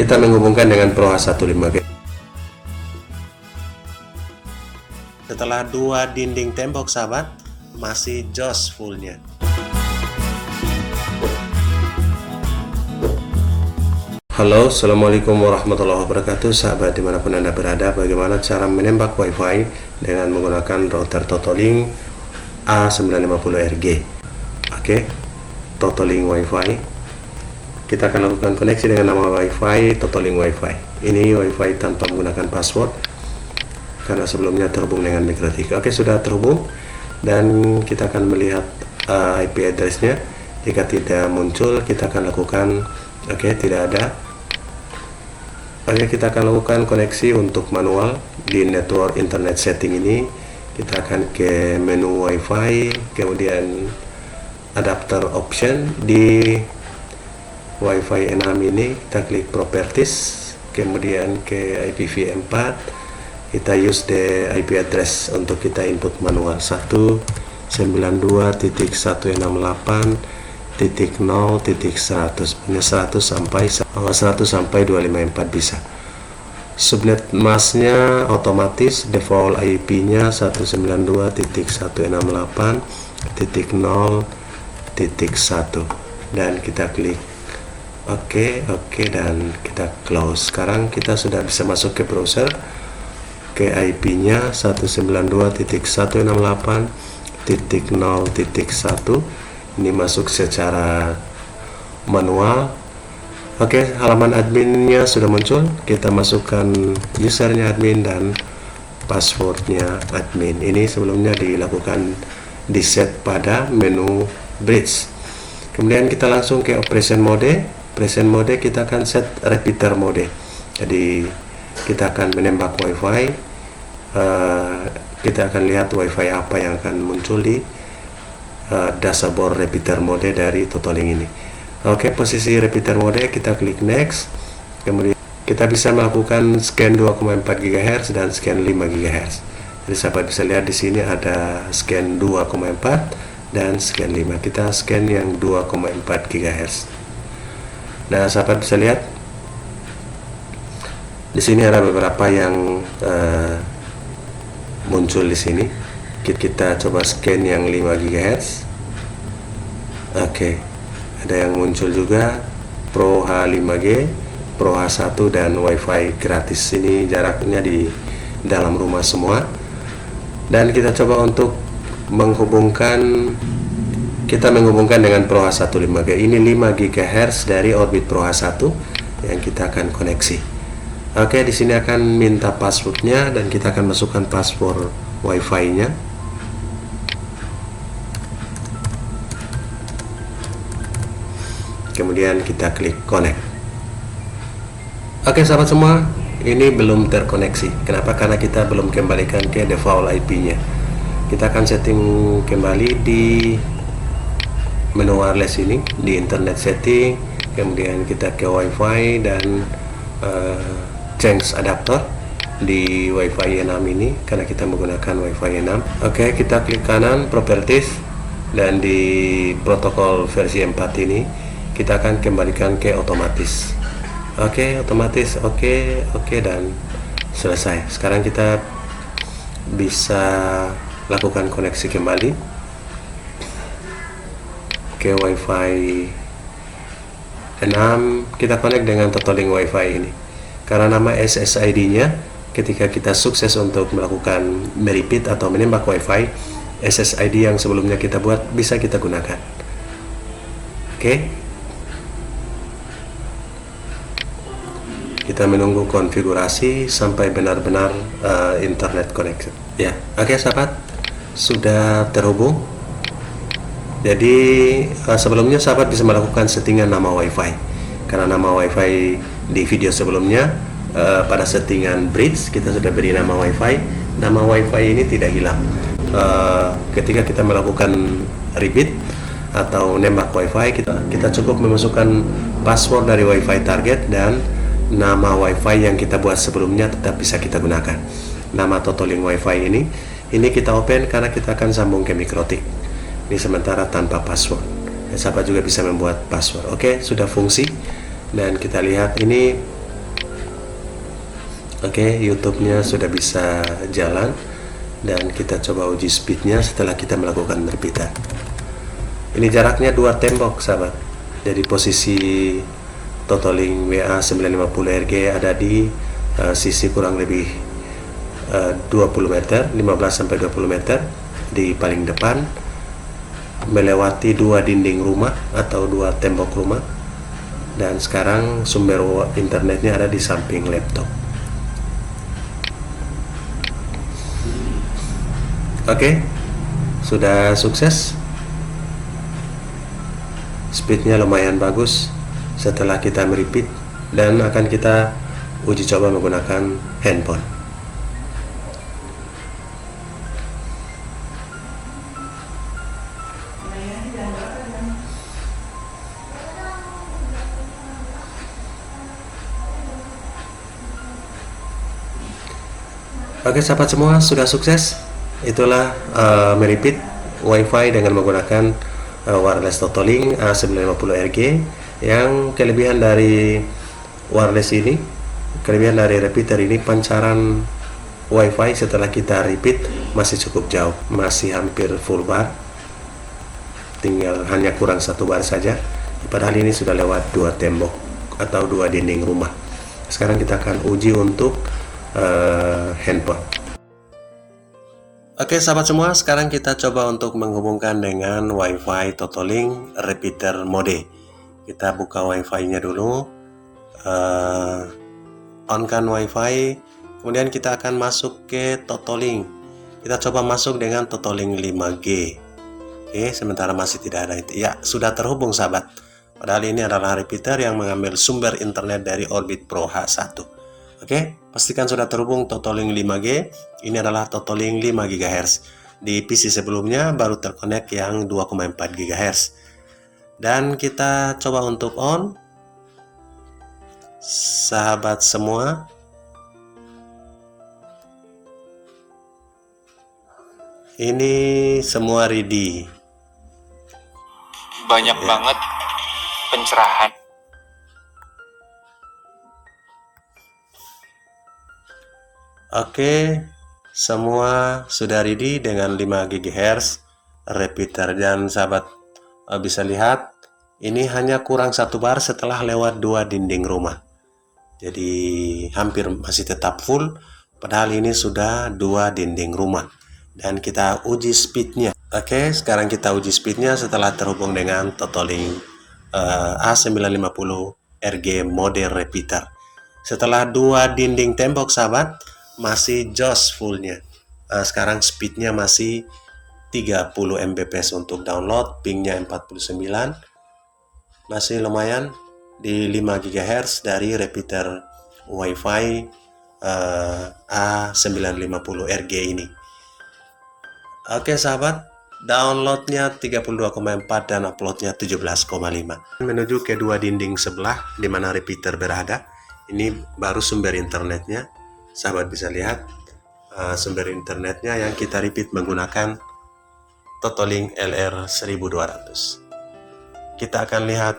kita menghubungkan dengan Pro H15G. Setelah 2 dinding tembok sahabat, masih jos fullnya. Halo, assalamualaikum warahmatullahi wabarakatuh. Sahabat dimanapun anda berada, bagaimana cara menembak wifi dengan menggunakan router Totolink A950RG. Oke, Totolink wifi. Kita akan lakukan koneksi dengan nama wifi Totolink wifi. Ini wifi tanpa menggunakan password karena sebelumnya terhubung dengan MikroTik. Oke, sudah terhubung dan kita akan melihat IP address-nya. Jika tidak muncul, kita akan lakukan tidak ada. Oke, kita akan lakukan koneksi untuk manual di network internet setting ini. Kita akan ke menu wifi, kemudian adapter option. Di wifi 6 ini kita klik properties, kemudian ke IPv4. Kita use the IP address untuk kita input manual 192.168.0.100, punya 100 sampai 254 bisa. Subnet masknya otomatis, default IP-nya 192.168.0.1 dan kita klik oke dan kita close. Sekarang kita sudah bisa masuk ke browser, ke IP-nya 192.168.0.1. Ini masuk secara manual. Oke, halaman adminnya sudah muncul. Kita masukkan usernya admin dan passwordnya admin. Ini sebelumnya dilakukan di set pada menu bridge. Kemudian kita langsung ke operation mode. Operation mode kita akan set repeater mode. Jadi kita akan menembak wifi. Kita akan lihat wifi apa yang akan muncul di dashboard repeater mode dari Totolink ini. Oke, posisi repeater mode kita klik next. Kemudian kita bisa melakukan scan 2,4 GHz dan scan 5 GHz. Jadi sahabat bisa lihat di sini ada scan 2,4 dan scan 5. Kita scan yang 2,4 GHz. Nah, sahabat bisa lihat di sini ada beberapa yang muncul di sini. Kita coba scan yang 5 GHz. Oke, ada yang muncul juga Pro H5G, Pro H1 dan wifi gratis. Ini jaraknya di dalam rumah semua. Dan kita coba untuk menghubungkan dengan Pro H15G. Ini 5 GHz dari orbit Pro H1 yang kita akan koneksi. Oke, di sini akan minta passwordnya dan kita akan masukkan password wifi-nya. Kemudian kita klik connect. Oke, sahabat semua, ini belum terkoneksi. Kenapa? Karena kita belum kembalikan ke default IP-nya. Kita akan setting kembali di menu wireless ini, di internet setting. Kemudian kita ke wifi dan change adapter di wifi 6 ini karena kita menggunakan wifi 6. Oke, kita klik kanan properties dan di protokol versi 4 ini kita akan kembalikan ke otomatis. Oke, otomatis. Oke dan selesai. Sekarang kita bisa lakukan koneksi kembali ke wifi 6. Kita connect dengan Totolink wifi ini. Karena nama SSID-nya, ketika kita sukses untuk melakukan merepeat atau menembak wifi, SSID yang sebelumnya kita buat bisa kita gunakan. Oke, kita menunggu konfigurasi sampai benar-benar internet connection. Ya, oke sahabat, sudah terhubung. Jadi sebelumnya sahabat bisa melakukan settingan nama wifi. Karena nama wifi di video sebelumnya pada settingan bridge kita sudah beri nama wifi. Nama wifi ini tidak hilang. Ketika kita melakukan repeat atau nembak wifi, kita cukup memasukkan password dari wifi target dan nama wifi yang kita buat sebelumnya tetap bisa kita gunakan. Nama Totolink wifi ini kita open karena kita akan sambung ke MikroTik. Ini sementara tanpa password. Sahabat juga bisa membuat password. Oke, sudah fungsi dan kita lihat ini Oke, YouTube-nya sudah bisa jalan dan kita coba uji speednya setelah kita melakukan repeater. Ini jaraknya 2 tembok sahabat. Jadi posisi Totolink WA950RG ada di sisi kurang lebih 20 meter, 15 sampai 20 meter di paling depan, melewati 2 dinding rumah atau 2 tembok rumah. Dan sekarang sumber internetnya ada di samping laptop. Oke, sudah sukses. Speednya lumayan bagus setelah kita merepeat, dan akan kita uji coba menggunakan handphone. Oke sahabat semua, sudah sukses. Itulah merepeat WiFi dengan menggunakan wireless Totolink A950RG. Yang kelebihan dari wireless ini, kelebihan dari repeater ini, pancaran WiFi setelah kita repeat masih cukup jauh, masih hampir full bar, tinggal hanya kurang 1 bar saja. Padahal ini sudah lewat 2 tembok atau 2 dinding rumah. Sekarang kita akan uji untuk handphone. Oke sahabat semua, sekarang kita coba untuk menghubungkan dengan WiFi Totolink repeater mode. Kita buka WiFi-nya dulu, on-kan WiFi, kemudian kita akan masuk ke Totolink. Kita coba masuk dengan Totolink 5G. Oke, sementara masih tidak ada itu. Ya, sudah terhubung sahabat. Padahal ini adalah repeater yang mengambil sumber internet dari Orbit Pro H1. Oke, pastikan sudah terhubung Totolink 5G. Ini adalah Totolink 5 GHz. Di PC sebelumnya baru terkonek yang 2,4 GHz. Dan kita coba untuk on. Sahabat semua, ini semua ready. Banyak banget pencerahan. Oke, semua sudah ready dengan 5 GHz repeater. Dan sahabat bisa lihat, ini hanya kurang 1 bar setelah lewat 2 dinding rumah. Jadi hampir masih tetap full, padahal ini sudah 2 dinding rumah. Dan kita uji speednya. Oke, sekarang kita uji speednya setelah terhubung dengan Totolink A950RG mode repeater. Setelah 2 dinding tembok sahabat, masih jos fullnya. Sekarang speednya masih 30 Mbps untuk download, pingnya 49, masih lumayan di 5 GHz dari repeater WiFi A950RG ini. Oke sahabat, downloadnya 32,4 dan uploadnya 17,5. Menuju ke 2 dinding sebelah di mana repeater berada. Ini baru sumber internetnya. Sahabat bisa lihat sumber internetnya yang kita repeat menggunakan Totolink LR1200. Kita akan lihat